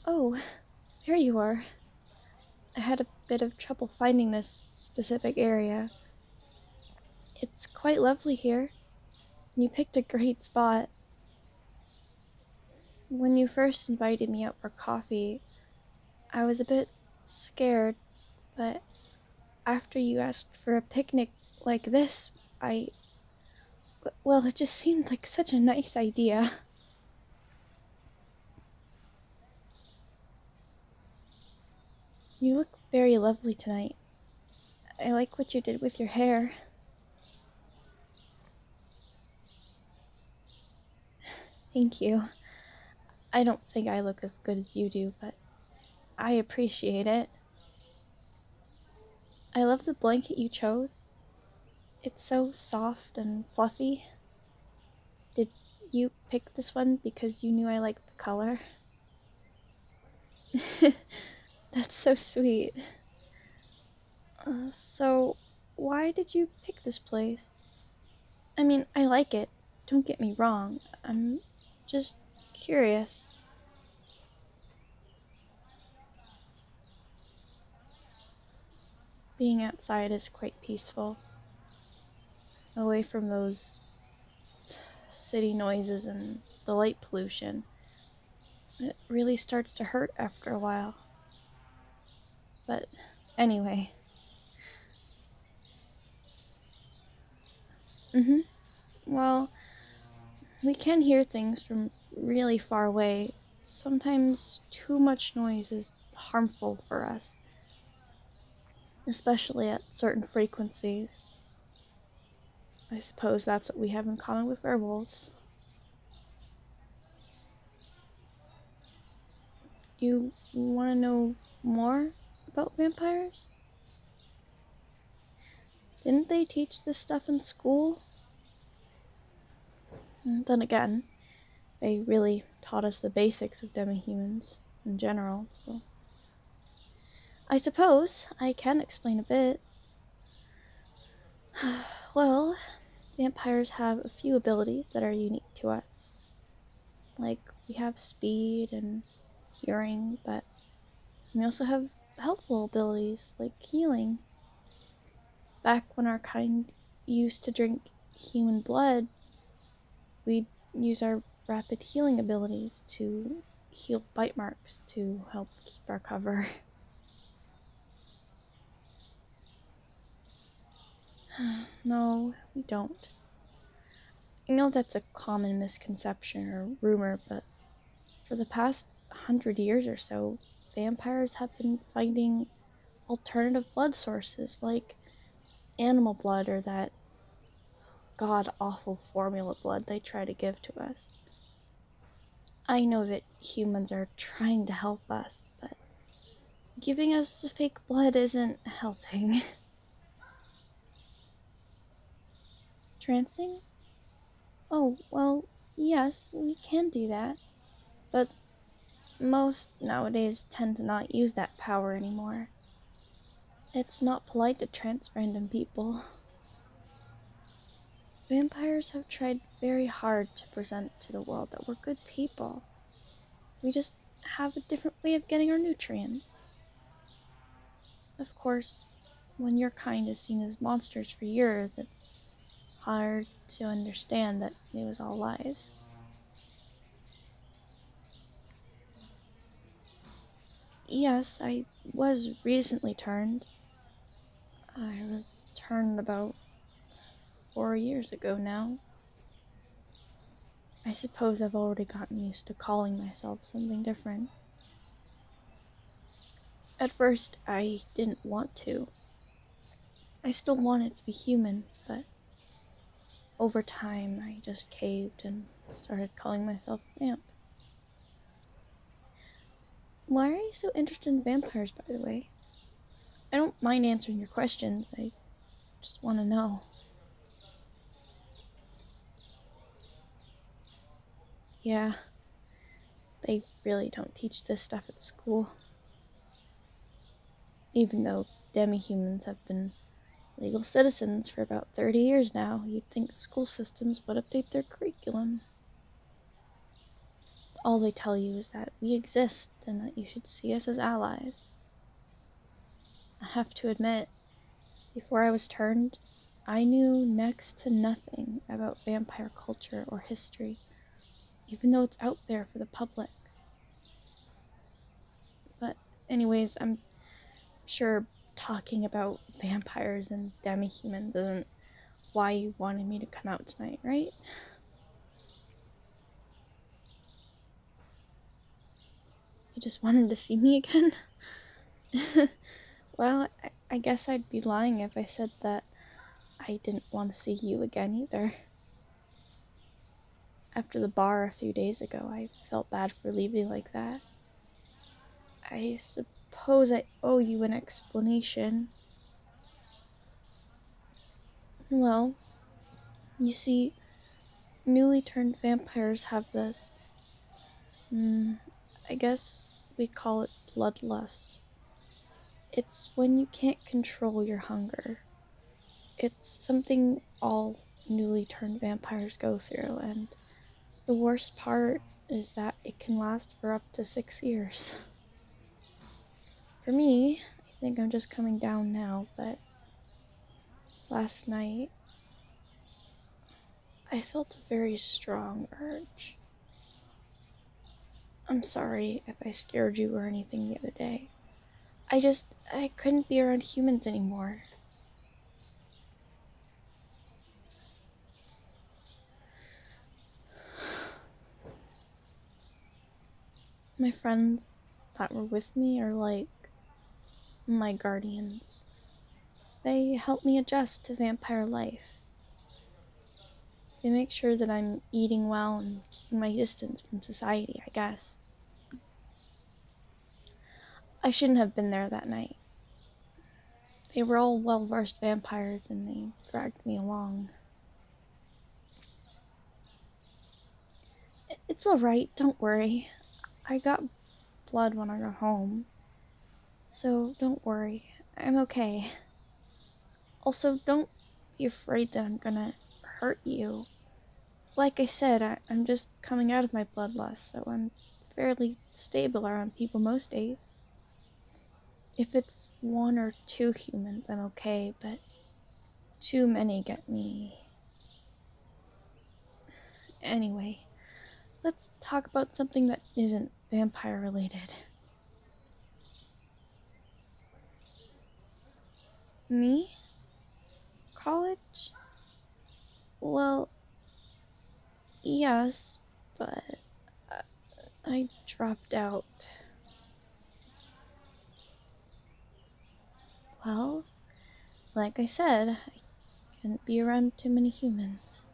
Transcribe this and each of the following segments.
Oh, there you are. I had a bit of trouble finding this specific area. It's quite lovely here. You picked a great spot. When you first invited me out for coffee, I was a bit scared, but after you asked for a picnic like this, well, it just seemed like such a nice idea. You look very lovely tonight. I like what you did with your hair. Thank you. I don't think I look as good as you do, but I appreciate it. I love the blanket you chose. It's so soft and fluffy. Did you pick this one because you knew I liked the color? That's so sweet. So, why did you pick this place? I mean, I like it. Don't get me wrong. I'm just curious. Being outside is quite peaceful. Away from those city noises and the light pollution. It really starts to hurt after a while. But anyway. Well, we can hear things from really far away. Sometimes too much noise is harmful for us, especially at certain frequencies. I suppose that's what we have in common with werewolves. You want to know more about vampires? Didn't they teach this stuff in school? Then again, they really taught us the basics of demi-humans in general, so I suppose I can explain a bit. Well, vampires have a few abilities that are unique to us. Like, we have speed and hearing, but we also have helpful abilities like healing. Back when our kind used to drink human blood, we'd use our rapid healing abilities to heal bite marks to help keep our cover. No, we don't. I know that's a common misconception or rumor, but for the past 100 years or so, vampires have been finding alternative blood sources like animal blood or that god awful formula blood they try to give to us. I know that humans are trying to help us, but giving us fake blood isn't helping. Trancing? Oh, well, yes, we can do that, but most nowadays tend to not use that power anymore. It's not polite to trance random people. Vampires have tried very hard to present to the world that we're good people. We just have a different way of getting our nutrients. Of course, when your kind is seen as monsters for years, it's hard to understand that it was all lies. Yes, I was recently turned. I was turned about 4 years ago now. I suppose I've already gotten used to calling myself something different. At first, I didn't want to. I still wanted to be human, but over time I just caved and started calling myself Vamp. Why are you so interested in vampires, by the way? I don't mind answering your questions, I just want to know. Yeah, they really don't teach this stuff at school. Even though demi-humans have been legal citizens for about 30 years now, you'd think school systems would update their curriculum. All they tell you is that we exist and that you should see us as allies. I have to admit, before I was turned, I knew next to nothing about vampire culture or history, even though it's out there for the public. But anyways, I'm sure talking about vampires and demi-humans isn't why you wanted me to come out tonight, right? You just wanted to see me again? Well, I guess I'd be lying if I said that I didn't want to see you again either. After the bar a few days ago, I felt bad for leaving like that. I suppose I owe you an explanation. Well, you see, newly turned vampires have this, I guess we call it bloodlust. It's when you can't control your hunger. It's something all newly turned vampires go through, and the worst part is that it can last for up to 6 years. For me, I think I'm just coming down now, but last night I felt a very strong urge. I'm sorry if I scared you or anything the other day. I couldn't be around humans anymore. My friends that were with me are like my guardians. They help me adjust to vampire life. They make sure that I'm eating well and keeping my distance from society, I guess. I shouldn't have been there that night. They were all well-versed vampires and they dragged me along. It's alright, don't worry. I got blood when I got home. So don't worry, I'm okay. Also, don't be afraid that I'm gonna hurt you. Like I said, I'm just coming out of my bloodlust, so I'm fairly stable around people most days. If it's 1 or 2 humans, I'm okay, but too many get me. Anyway, let's talk about something that isn't vampire related. Me? College? Well, yes, but I dropped out. Well, like I said, I couldn't be around too many humans.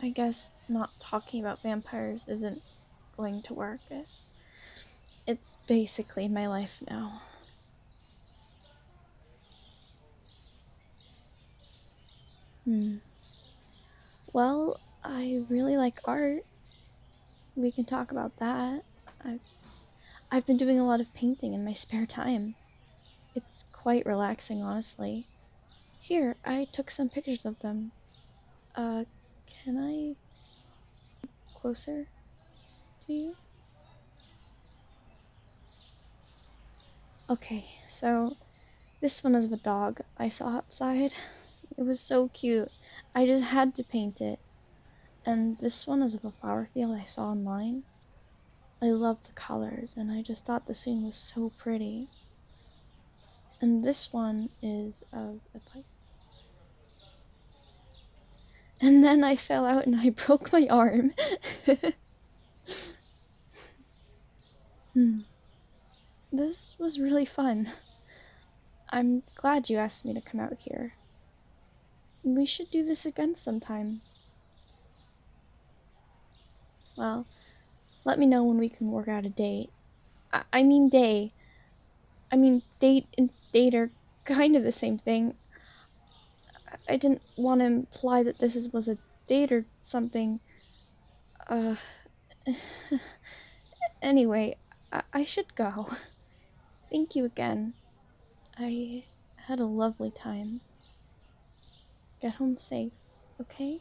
I guess not talking about vampires isn't going to work. It's basically my life now. Well, I really like art. We can talk about that. I've I've been doing a lot of painting in my spare time. It's quite relaxing, honestly. Here, I took some pictures of them. Uh, can I closer to you? Okay, so this one is of a dog I saw outside. It was so cute. I just had to paint it. And this one is of a flower field I saw online. I love the colors, and I just thought the scene was so pretty. And this one is of a bicycle. And then I fell out and I broke my arm. This was really fun. I'm glad you asked me to come out here. We should do this again sometime. Well, let me know when we can work out a date. I mean day. I mean date and date are kind of the same thing. I didn't want to imply that was a date or something. Uh, anyway, I should go. Thank you again. I had a lovely time. Get home safe, okay?